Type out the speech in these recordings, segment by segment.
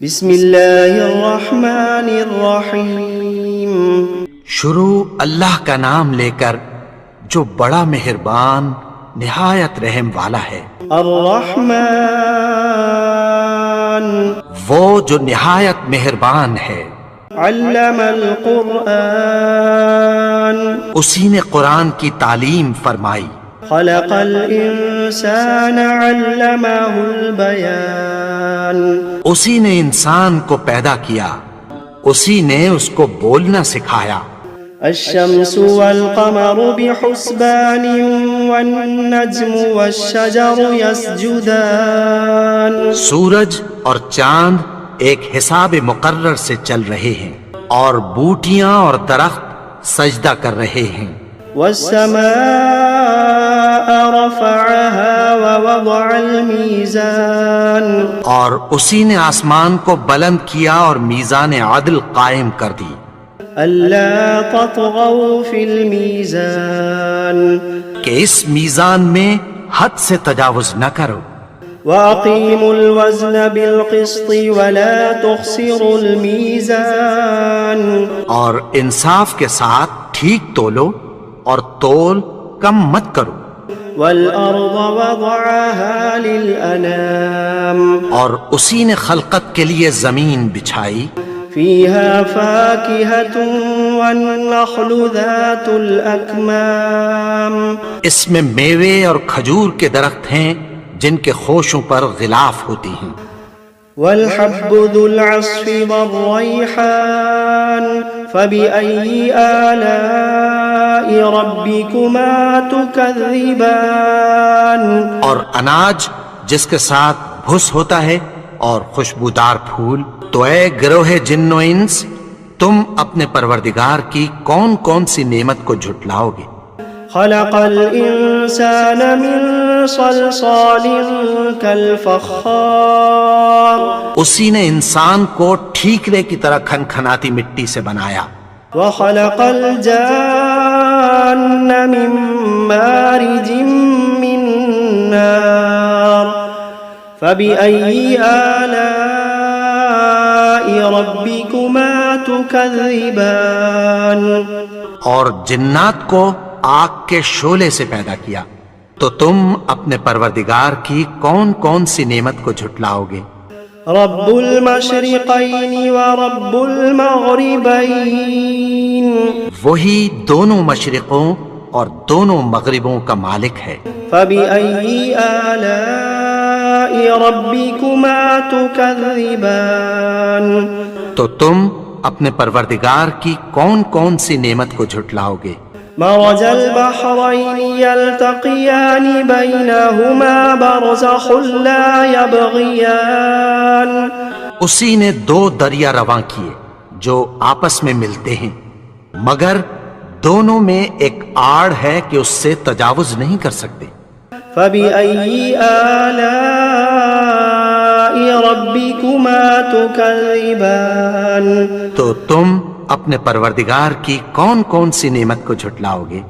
بسم اللہ الرحمن الرحیم۔ شروع اللہ کا نام لے کر جو بڑا مہربان نہایت رحم والا ہے۔ الرحمن وہ جو نہایت مہربان ہے۔ علم القرآن اسی نے قرآن کی تعلیم فرمائی۔ خلق الانسان علمہ البیان اسی نے انسان کو پیدا کیا، اسی نے اس کو بولنا سکھایا۔ الشمس والقمر بحسبان والنجم والشجر يسجدان سورج اور چاند ایک حساب مقرر سے چل رہے ہیں، اور بوٹیاں اور درخت سجدہ کر رہے ہیں۔ والسماء رفعها ووضع الميزان اور اسی نے آسمان کو بلند کیا اور میزان عدل قائم کر دی۔ ألا تطغوا في الميزان کہ اس میزان میں حد سے تجاوز نہ کرو۔ وأقيموا الوزن بالقسط ولا تخسروا الميزان اور انصاف کے ساتھ ٹھیک تولو اور تول کم مت کرو۔ والأرض وضعها للأنام اور اسی نے خلقت کے لیے زمین بچھائی، فيها فاكهة والنخل ذات الأكمام اس میں میوے اور کھجور کے درخت ہیں جن کے خوشوں پر غلاف ہوتی ہیں۔ والحب ذو العصف والريحان فبأي آلاء ربكما تكذبان اور اناج جس کے ساتھ بھس ہوتا ہے اور خوشبودار پھول، تو اے گروہ جن و انس، تم اپنے پروردگار کی کون کون سی نعمت کو جھٹلاؤ گے؟ خلق الإنسان من صلصال كالفخار اسی نے انسان کو ٹھیکرے کی طرح کھنکھناتی مٹی سے بنایا۔ وخلق الجان من مارج من نار فبأي آلاء ربكما تكذبان اور جنات کو آگ کے شعلے سے پیدا کیا، تو تم اپنے پروردگار کی کون کون سی نعمت کو جھٹلاؤ گے؟ رب المشرقین ورب المغربین وہی دونوں مشرقوں اور دونوں مغربوں کا مالک ہے۔ فبأي آلاء ربكما تكذبان تو تم اپنے پروردگار کی کون کون سی نعمت کو جھٹلاؤ گے؟ مرج البحرين يلتقيان بينهما برزخ لا يبغيان اسی نے دو دریا رواں کیے جو آپس میں ملتے ہیں، مگر دونوں میں ایک آڑ ہے کہ اس سے تجاوز نہیں کر سکتے۔ فبأي آلاء ربكما تكذبان تو تم اپنے پروردگار کی کون کون سی نعمت کو جھٹلاؤ گے؟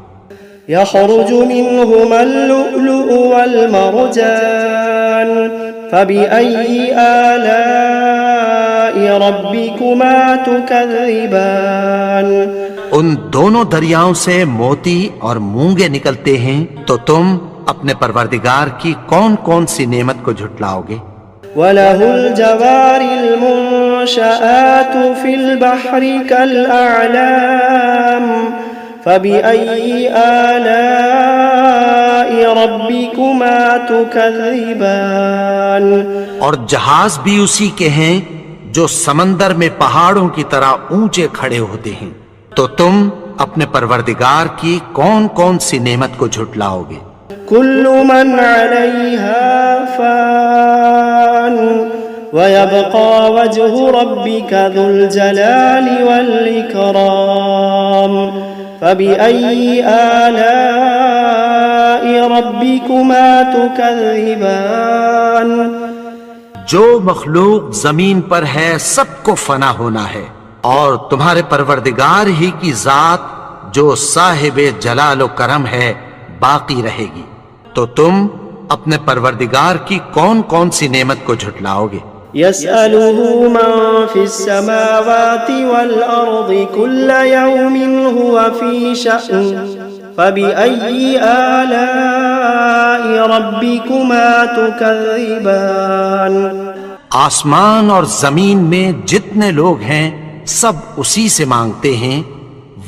يخرج منهما اللؤلؤ والمرجان فبأي آلاء ربكما تكذبان ان دونوں دریاؤں سے موتی اور مونگے نکلتے ہیں، تو تم اپنے پروردگار کی کون کون سی نعمت کو جھٹلاؤ گے؟ وَلَهُ الْجَوَارِ الْمُنشَآتُ فِي الْبَحْرِ كَالْأَعْلَامِ فَبِأَيِّ آلَاءِ رَبِّكُمَا تُكَذِّبَانِ اور جہاز بھی اسی کے ہیں جو سمندر میں پہاڑوں کی طرح اونچے کھڑے ہوتے ہیں، تو تم اپنے پروردگار کی کون کون سی نعمت کو جھٹلاؤ گے؟ كل من عليها فان ويبقى وجه ربك ذو الجلال والإكرام فبأي آلاء ربكما تكذبان جو مخلوق زمین پر ہے سب کو فنا ہونا ہے، اور تمہارے پروردگار ہی کی ذات جو صاحب جلال و کرم ہے باقی رہے گی، تو تم اپنے پروردگار کی کون کون سی نعمت کو جھٹلاؤ گے؟ يسأله من في السماوات والأرض كل يوم هو في شأن فبأي آلاء ربكما تكذبان آسمان اور زمین میں جتنے لوگ ہیں سب اسی سے مانگتے ہیں،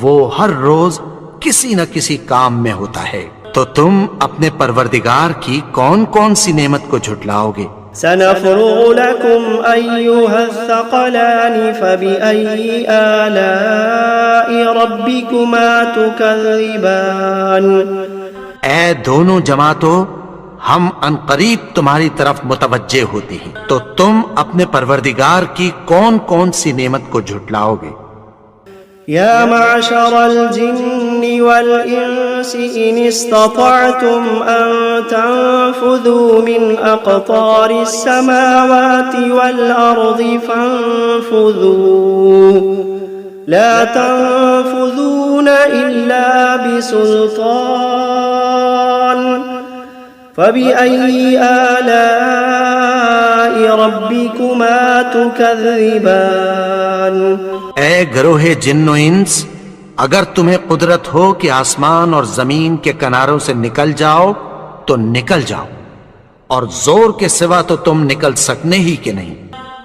وہ ہر روز کسی نہ کسی کام میں ہوتا ہے، تو تم اپنے پروردگار کی کون کون سی نعمت کو جھٹلاؤ گے؟ سنفرغ لكم أيها الثقلان فبأي آلاء ربكما تكذبان اے دونوں جماعتوں، ہم عنقریب تمہاری طرف متوجہ ہوتے ہیں، تو تم اپنے پروردگار کی کون کون سی نعمت کو جھٹلاؤ گے؟ يا معشر الجن والإنس إن استطعتم أن تنفذوا من أقطار السماوات والأرض فانفذوا لا تنفذون إلا بسلطان فبأي آلاء ربكما تكذبان اے گروہ جن و انس، اگر تمہیں قدرت ہو کہ آسمان اور زمین کے کناروں سے نکل جاؤ تو نکل جاؤ، اور زور کے سوا تو تم نکل سکنے ہی کہ نہیں،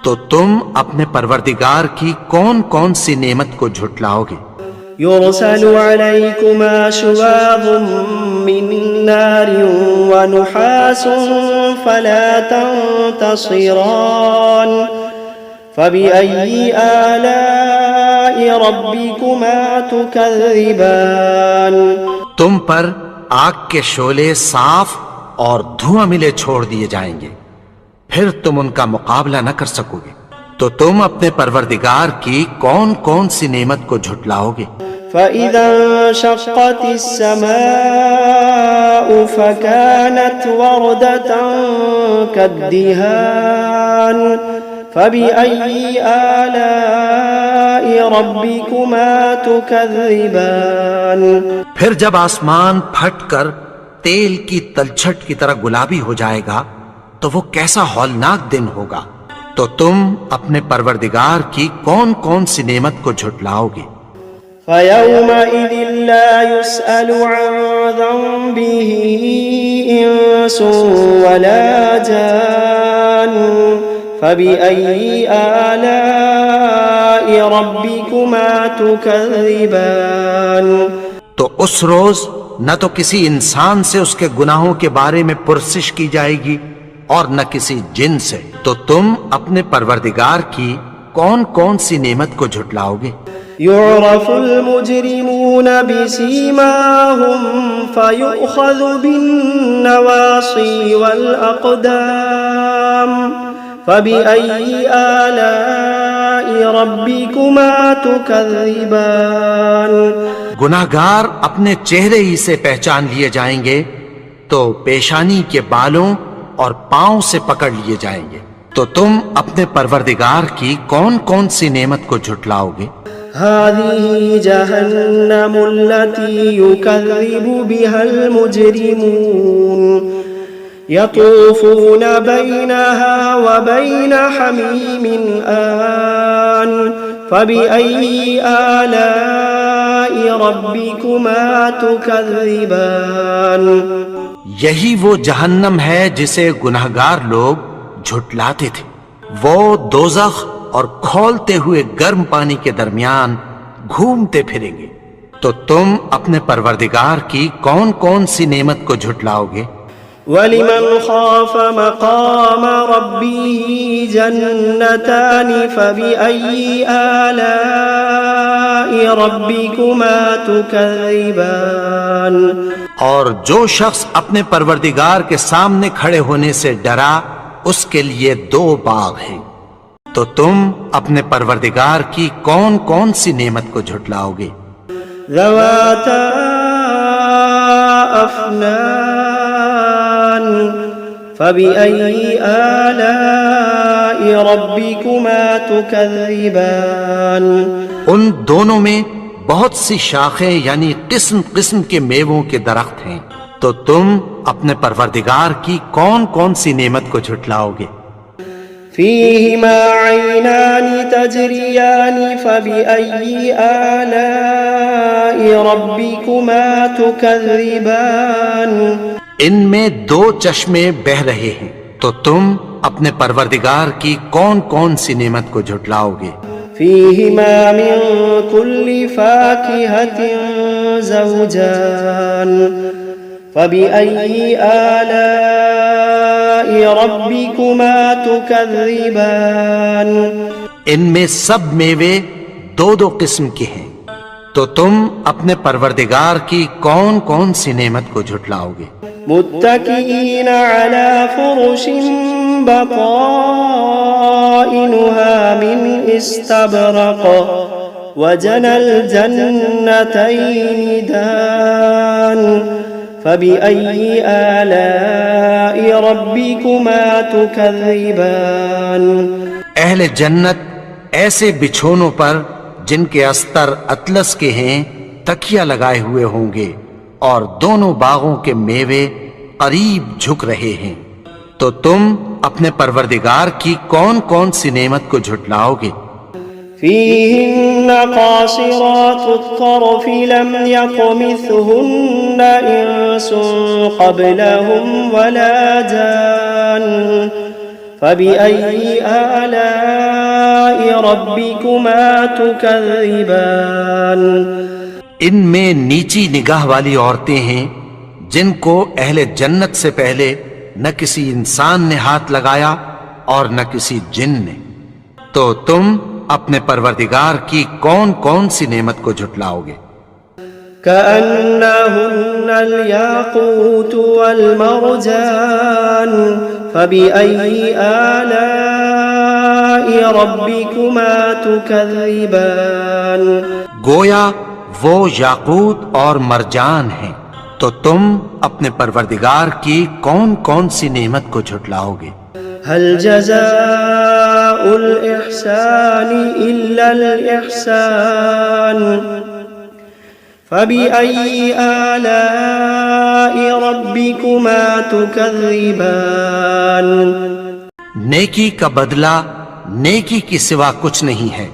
تو تم اپنے پروردگار کی کون کون سی نعمت کو جھٹلاؤ گے؟ يرسل عليكما شواظ من نار ونحاس فلا تنتصران فبأي آلاء ربكما تكذبان تم پر آگ کے شعلے صاف اور دھواں ملے چھوڑ دیے جائیں گے، پھر تم ان کا مقابلہ نہ کر سکو گے، تو تم اپنے پروردگار کی کون کون سی نعمت کو جھٹلاؤ گے؟ فإذا انشقت السماء فكانت وردة كالدهان فبأي آلاء ربكما تكذبان پھر جب آسمان پھٹ کر تیل کی تلچھٹ کی طرح گلابی ہو جائے گا تو وہ کیسا ہولناک دن ہوگا، تو تم اپنے پروردگار کی کون کون سی نعمت کو جھٹلاؤ گے؟ فيومئذ لا يسأل عن ذنبه إنس ولا جان فبأي آلاء ربكما تكذبان تو اس روز نہ تو کسی انسان سے اس کے گناہوں کے بارے میں پرسش کی جائے گی اور نہ کسی جن سے، تو تم اپنے پروردگار کی کون کون سی نعمت کو جھٹلاؤ گے؟ يعرف المجرمون بسيماهم فيؤخذ بالنواصي والأقدام فبأي آلاء ربكما تكذبان گناہگار اپنے چہرے ہی سے پہچان لیے جائیں گے تو پیشانی کے بالوں اور پاؤں سے پکڑ لیے جائیں گے، تو تم اپنے پروردگار کی کون کون سی نعمت کو جھٹلاؤ گے؟ هذه جهنم التي يكذب بها المجرمون يطوفون بينها وبين حميم آن فبأي آلاء ربكما تكذبان یہی وہ جہنم ہے جسے گناہگار لوگ جھٹلاتے تھے، وہ دوزخ اور کھولتے ہوئے گرم پانی کے درمیان گھومتے پھریں گے، تو تم اپنے پروردگار کی کون کون سی نعمت کو جھٹلاؤ گے؟ وَلِمَنْ خَافَ مَقَامَ رَبِّهِ جَنَّتَانِ فَبِأَيِّ آلَاءِ رَبِّكُمَا تُكَذِّبَانِ اور جو شخص اپنے پروردگار کے سامنے کھڑے ہونے سے ڈرا اس کے لیے دو باغ ہیں، تو تم اپنے پروردگار کی کون کون سی نعمت کو جھٹلاؤ گے؟ ذواتا افنان فبأي آلاء ربكما تكذبان ان دونوں میں بہت سی شاخیں یعنی قسم قسم کے میووں کے درخت ہیں، تو تم اپنے پروردگار کی کون کون سی نعمت کو جھٹلاؤ گے؟ فيهما عينان تجريان فبأي آلاء ربكما تكذبان ان میں دو چشمے بہ رہے ہیں، تو تم اپنے پروردگار کی کون کون سی نعمت کو جھٹلاؤ گے؟ فيهما من كل فاكهة زوجان فبأي آلاء ربكما تكذبان ان میں سب میوے دو دو قسم کے ہیں، تو تم اپنے پروردگار کی کون کون سی نعمت کو جھٹلاؤ گے؟ متكئين على فرش بطائنها من استبرق وجنى الجنتين دان فبأي آلاء ربكما تكذبان اہل جنت ایسے بچھونوں پر جن کے استر اطلس کے ہیں تکیہ لگائے ہوئے ہوں گے، اور دونوں باغوں کے میوے قریب جھک رہے ہیں، تو تم اپنے پروردگار کی کون کون سی نعمت کو جھٹلاؤ گے؟ فيهن قاصرات الطرف لم يطمثهن إنس قبلهم ولا جان فبأي آلاء ربكما تكذبان ان میں نیچی نگاہ والی عورتیں ہیں جن کو اہل جنت سے پہلے نہ کسی انسان نے ہاتھ لگایا اور نہ کسی جن نے، تو تم اپنے پروردگار کی کون کون سی نعمت کو جھٹلاؤ گے؟ كأنهن الياقوت والمرجان فبأي آلاء ربكما تكذبان گویا وہ یاقوت اور مرجان ہیں، تو تم اپنے پروردگار کی کون کون سی نعمت کو جھٹلاؤ گے؟ هل جزاء الإحسان إلا الإحسان فبأي آلاء ربكما تكذبان نیکی کا بدلہ نیکی کی سوا کچھ نہیں ہے،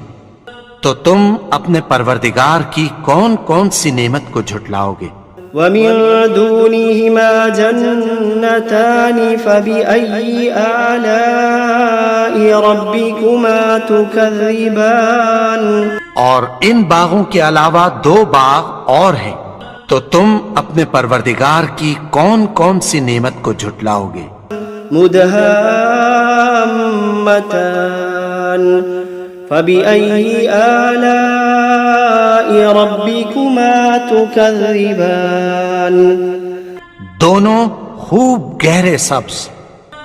تو تم اپنے پروردگار کی کون کون سی نعمت کو جھٹلاؤ گے؟ ومن دونهما جنتان فبأي آلاء ربكما تكذبان اور ان باغوں کے علاوہ دو باغ اور ہیں، تو تم اپنے پروردگار کی کون کون سی نعمت کو جھٹلاؤ گے؟ مدهامتان فبأي آلاء ربكما تكذبان دونوں خوب گہرے سبز،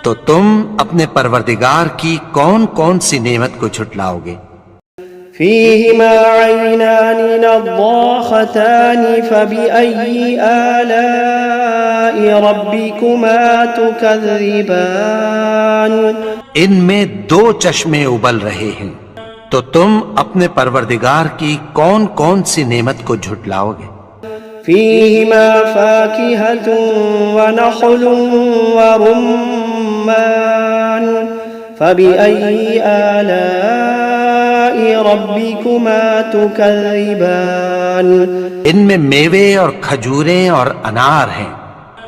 تو تم اپنے پروردگار کی کون کون سی نعمت کو جھٹلاؤ گے؟ فيهما عينان نضاختان فبأي آلاء ربكما تكذبان ان میں دو چشمے ابل رہے ہیں، تو تم اپنے پروردگار کی کون کون سی نعمت کو جھٹلاؤ گے؟ فيهما فاكهة ونخل ورمان فبأي آلاء ربكما تكذبان ان میں میوے اور کھجوریں اور انار ہیں،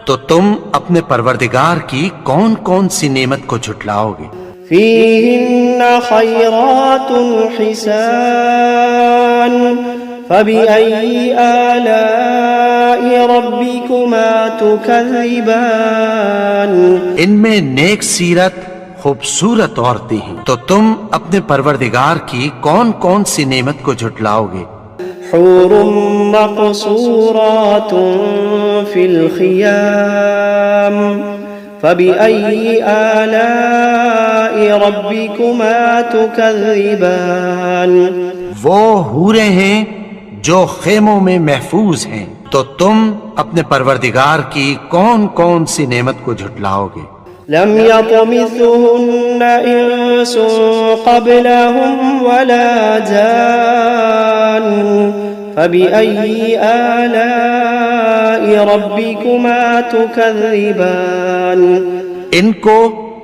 تو تم اپنے پروردگار کی کون کون سی نعمت کو جھٹلاؤ گے؟ فيهن خيرات حسان فبأي آلاء ربكما تكذبان ان میں نیک سیرت خوبصورت عورتیں ہیں، تو تم اپنے پروردگار کی کون کون سی نعمت کو جھٹلاؤ گے؟ حور مقصورات في الخيام فبأي آلاء ربكما تكذبان وہ حوریں ہیں جو خیموں میں محفوظ ہیں، تو تم اپنے پروردگار کی کون کون سی نعمت کو جھٹلاؤ گے؟ لم يطمثهن إنس قبلهم ولا جان فبأي آلاء ربكما تكذبان ان کو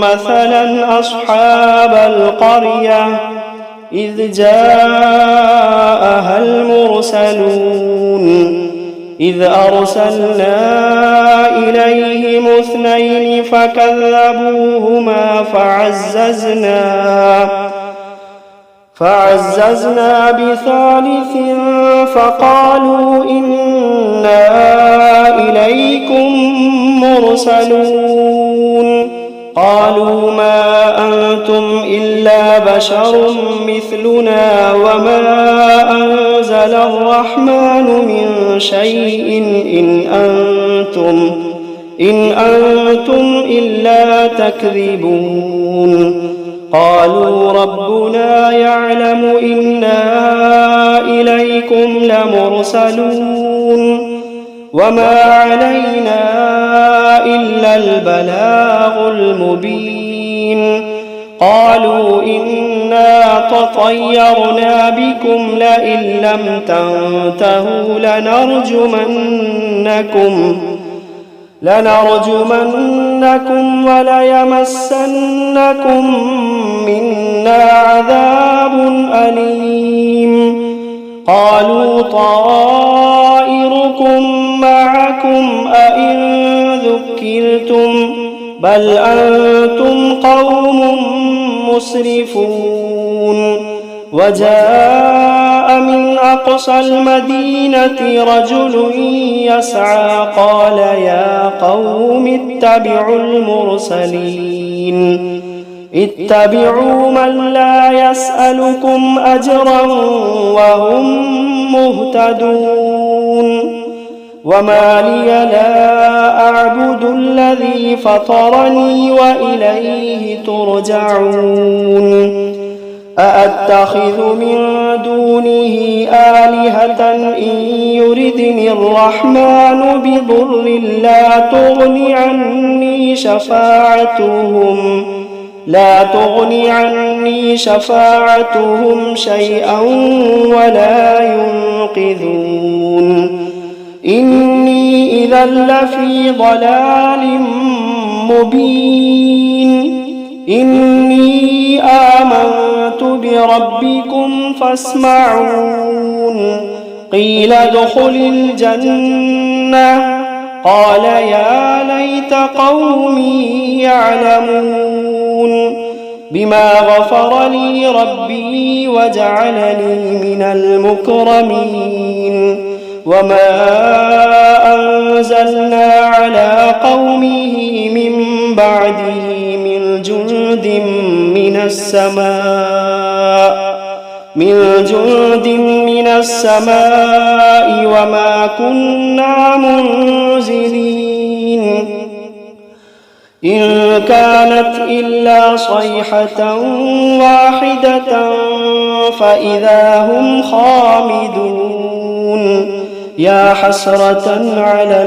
مثلا أصحاب القرية إذ جاءها المرسلون إذ أرسلنا إليهم اثنين فكذبوهما فعززنا بثالث فقالوا إنا إليكم مرسلون. قالوا ما أنتم إلا بشر مثلنا وما أنزل الرحمن من شيء إن أنتم إلا تكذبون. قالوا ربنا يعلم إنا إليكم لمرسلون وما علينا إلا البلاغ المبين. قالوا إنا تطيرنا بكم لئن لم تنتهوا لنرجمنكم وليمسنكم منا عذاب أليم. قالوا طائركم معكم أئن ذكرتم بل أنتم قوم مسرفون. وجاء من أقصى المدينة رجل يسعى قال يا قوم اتبعوا المرسلين اتبعوا من لا يسألكم أجرا وهم مهتدون. وما لي لا أعبد الذي فطرني وإليه ترجعون. أأتخذ من دونه آلهة إن يردني الرحمن بضر لا تغن عني شفاعتهم شيئا ولا ينقذون إني إذا لفي ضلال مبين إني آمنت بربكم فاسمعون قيل ادخل الجنة قال يا ليت قومي يعلمون بما غفر لي ربي وجعلني من المكرمين وما أنزلنا على قومه من بعده من جند من السماء وما كنا منزلين إن كانت إلا صيحة واحدة فإذا هم خامدون يا حسرة على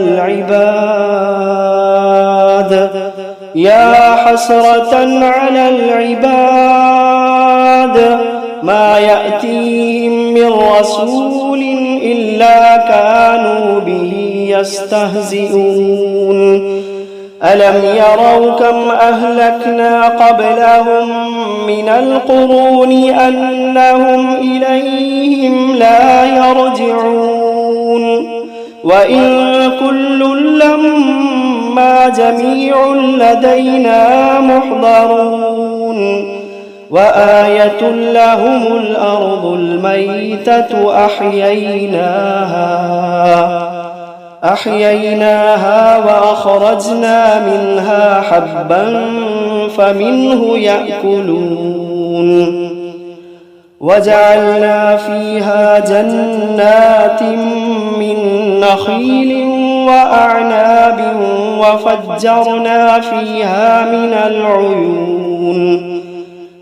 العباد ما يأتيهم من رسول إلا كانوا به يستهزئون ألم يروا كم أهلكنا قبلهم من القرون أنهم إليهم لا يرجعون وإن كل لما جميع لدينا محضرون وآية لهم الأرض الميتة أحييناها وأخرجنا منها حبا فمنه يأكلون وجعلنا فيها جنات من نخيل وأعناب وفجرنا فيها من العيون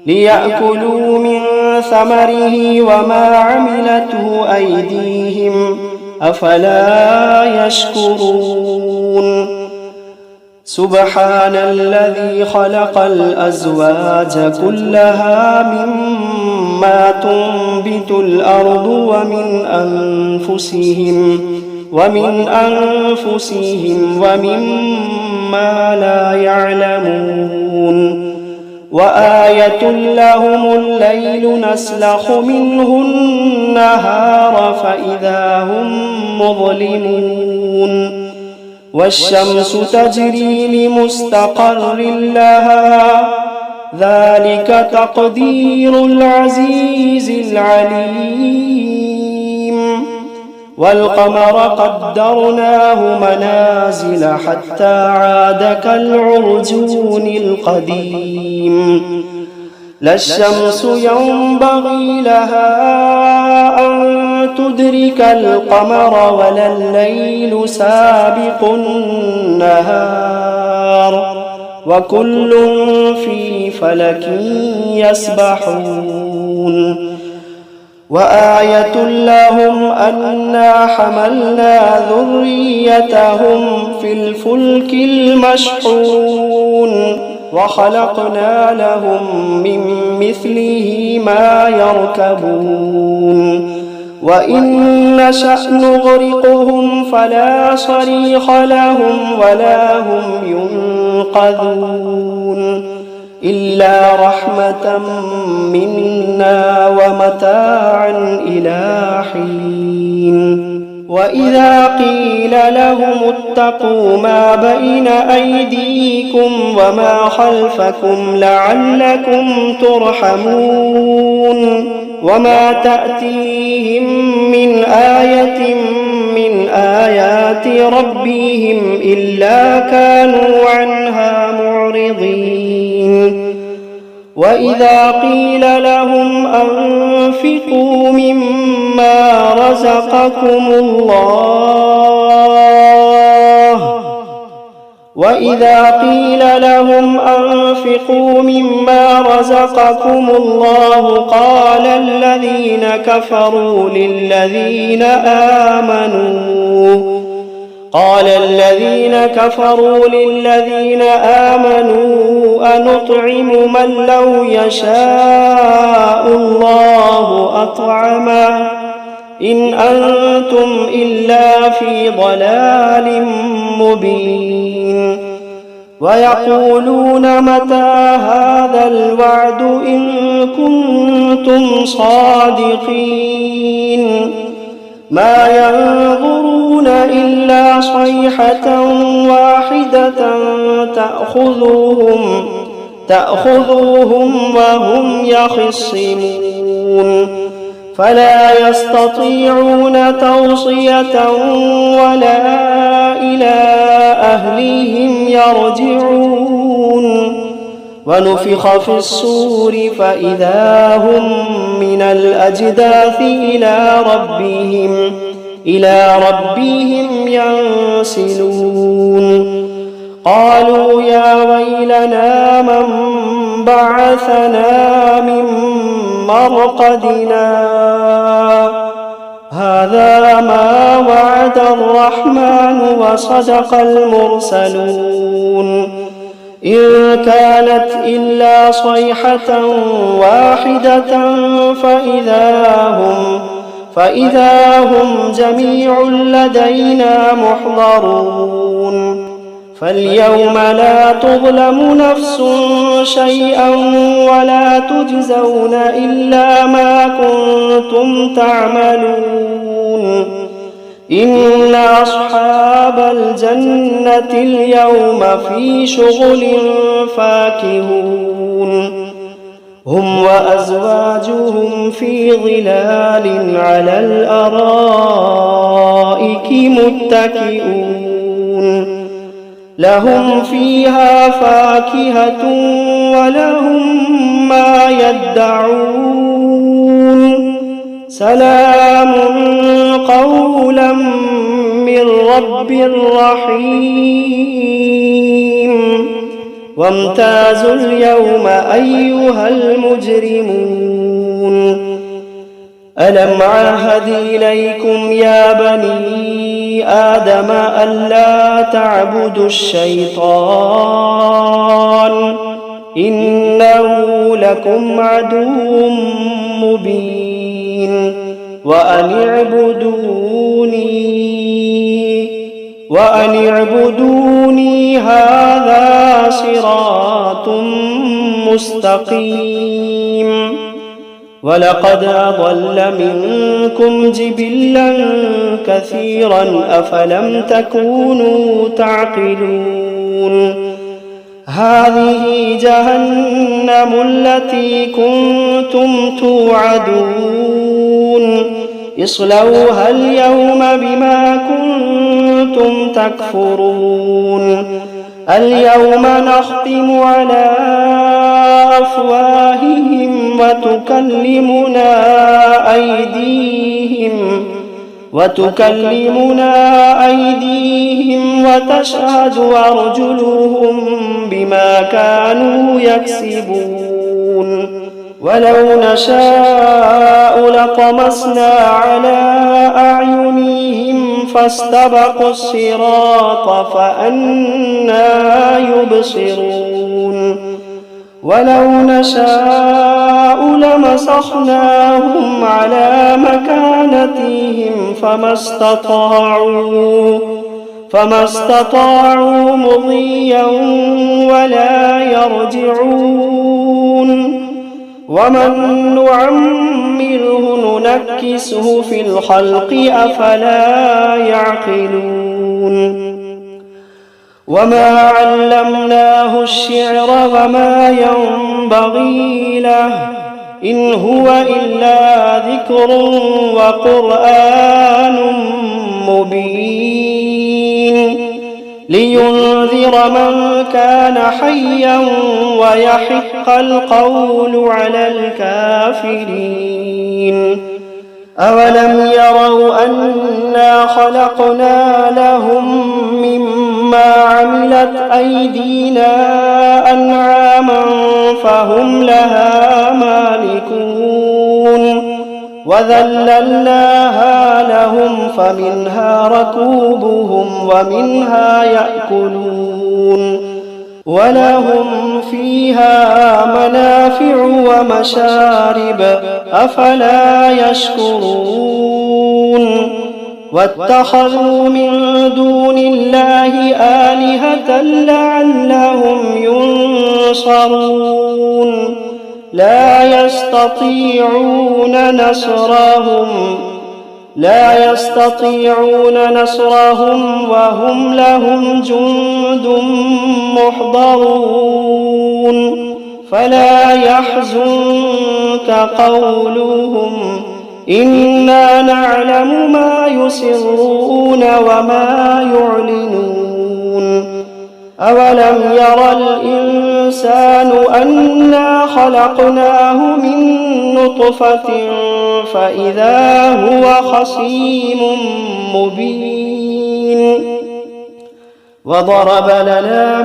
ليأكلوا من ثمره وما عملته أيديهم أفلا يشكرون سبحان الذي خلق الأزواج كلها مما تنبت الأرض ومن أنفسهم ومما لا يعلمون وآية لهم الليل نسلخ منه النهار فإذا هم مظلمون والشمس تجري لمستقر لها ذلك تقدير العزيز العليم والقمر قدرناه منازل حتى عاد كالعرجون القديم لا الشمس ينبغي لها أن تدرك القمر ولا الليل سابق النهار وكل في فلك يسبحون وآية لهم أنا حملنا ذريتهم في الفلك المشحون وخلقنا لهم من مثله ما يركبون وإن نشأ نغرقهم فلا صريخ لهم ولا هم ينقذون إلا رحمة منا ومتاعا إلى حين وإذا قيل لهم اتقوا ما بين أيديكم وما خلفكم لعلكم ترحمون وما تأتيهم من آية من آيات ربهم إلا كانوا عنها معرضين وإذا قيل لهم أنفقوا مما رزقكم الله وإذا قيل لهم أنفقوا مما رزقكم الله قال الذين كفروا للذين آمنوا أنطعم من لو يشاء الله أطعمه إن أنتم إلا في ضلال مبين ويقولون متى هذا الوعد إن كنتم صادقين ما ينظرون إلا صيحة واحدة تأخذوهم وهم يخصمون فلا يستطيعون توصية ولا إلى أهلهم يرجعون ونفخ في الصور فإذا هم من الأجداث إلى ربهم ينسلون قالوا يا ويلنا من بعثنا من مرقدنا هذا ما وعد الرحمن وصدق المرسلون إن كانت إلا صيحة واحدة فإذا هم جميع لدينا محضرون فاليوم لا تظلم نفس شيئا ولا تجزون إلا ما كنتم تعملون إن أصحاب الجنة اليوم في شغل فاكهون هم وأزواجهم في ظلال على الأرائك متكئون لهم فيها فاكهة ولهم ما يدعون سلام قولا من رب رحيم وامتازوا اليوم أيها المجرمون ألم عهد إليكم يا بني آدم ألا تعبدوا الشيطان إنه لكم عدو مبين وأن اعبدوني هذا صراط مستقيم ولقد أضل منكم جبلا كثيرا أفلم تكونوا تعقلون هذه جهنم التي كنتم توعدون اصلوها اليوم بما كنتم تكفرون اليوم نختم على أفواههم وتكلمنا أيديهم وتشهد أرجلهم بما كانوا يكسبون ولو نشاء لطمسنا على أعينهم فاستبقوا الصراط فأنى يبصرون ولو نشاء لمسخناهم على مكانتهم فما استطاعوا مضيا ولا يرجعون ومن نعمره ننكسه في الخلق أفلا يعقلون وما علمناه الشعر وما ينبغي له إن هو إلا ذكر وقرآن مبين لينذر من كان حيا ويحق القول على الكافرين أولم يروا أنا خلقنا لهم مما ما عملت أيدينا أنعاما فهم لها مالكون وذللناها لهم فمنها ركوبهم ومنها يأكلون ولهم فيها منافع ومشارب أفلا يشكرون واتخذوا من دون الله آلهة لعلهم ينصرون لا يستطيعون نصرهم وهم لهم جند محضرون فلا يحزنك قولهم إنا نعلم ما يسرون وما يعلنون أولم ير الإنسان أنا خلقناه من نطفة فإذا هو خصيم مبين وضرب لنا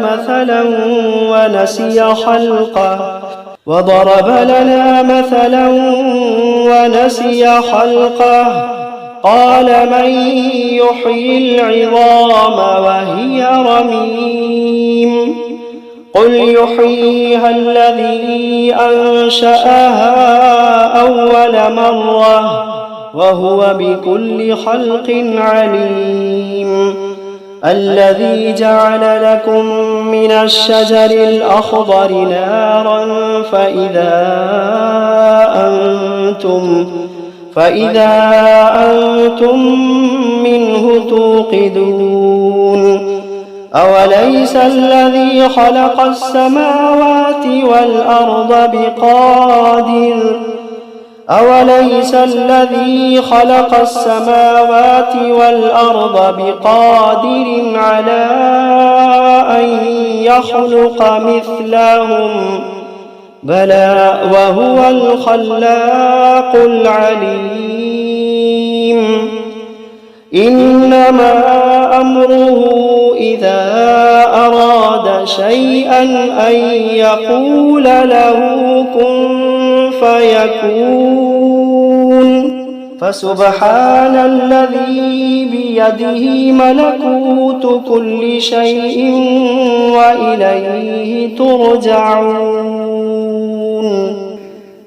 مثلا ونسي خلقه قال من يحيي العظام وهي رميم قل يحييها الذي أنشأها أول مرة وهو بكل خلق عليم الذي جعل لكم من الشجر الأخضر نارا فإذا أنتم منه توقدون أوليس الذي خلق السماوات والأرض بقادر على أن يخلق مثلهم بلى وهو الخلاق العليم إنما أمره إذا أراد شيئا أن يقول له كن فيكون فسبحان الذي بيده ملكوت كل شيء وإليه ترجعون